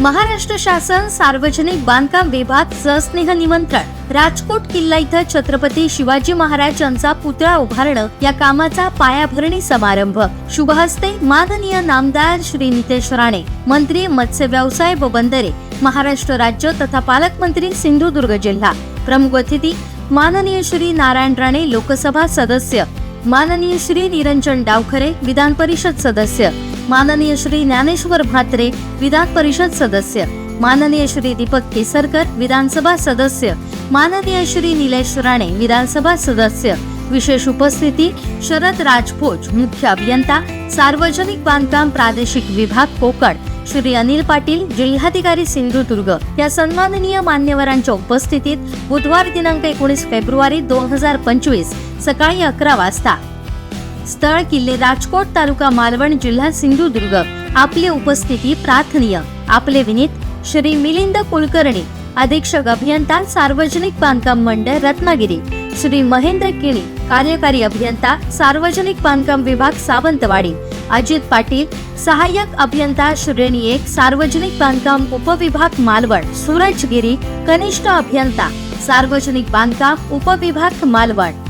महाराष्ट्र शासन सार्वजनिक बांधकाम विभाग सस्नेह निमंत्रण। राजकोट किल्ला इथं छत्रपती शिवाजी महाराज यांचा पुतळा उभारणं या कामाचा पायाभरणी समारंभ। शुभ हस्ते माननीय नामदार श्री नितेश राणे, मंत्री मत्स्य व्यवसाय व बंदरे, महाराष्ट्र राज्य तथा पालकमंत्री सिंधुदुर्ग जिल्हा। प्रमुख अतिथी माननीय श्री नारायण राणे, लोकसभा सदस्य, माननीय श्री निरंजन डावखरे, विधान परिषद सदस्य, माननीय श्री ज्ञानेश्वर भात्रे, विधान परिषद सदस्य, माननीय श्री दीपक केसरकर, विधानसभा सदस्य, माननीय श्री निलेश राणे, विधानसभा सदस्य। विशेष उपस्थिती शरद राजभोज, मुख्य अभियंता, सार्वजनिक बांधकाम प्रादेशिक विभाग कोकण, श्री अनिल पाटील, जिल्हाधिकारी सिंधुदुर्ग या सन्माननीय मान्यवरांच्या उपस्थितीत बुधवार दिनांक 19 फेब्रुवारी 2025 सकाळी 11 वाजता। स्थळ किल्ले राजकोट, तालुका मालवण, जिल्हा सिंधुदुर्ग। आपली उपस्थिती प्रार्थनीय। आपले विनीत श्री मिलिंद कुलकर्णी, अधीक्षक अभियंता, सार्वजनिक बांधकाम मंडळ रत्नागिरी, श्री महेंद्र किणी, कार्यकारी अभियंता, सार्वजनिक बांधकाम विभाग सावंतवाडी, अजित पाटील, सहाय्यक अभियंता श्रेणी 1, सार्वजनिक बांधकाम उपविभाग मालवण, सूरज गिरी, कनिष्ठ अभियंता, सार्वजनिक बांधकाम उपविभाग मालवण।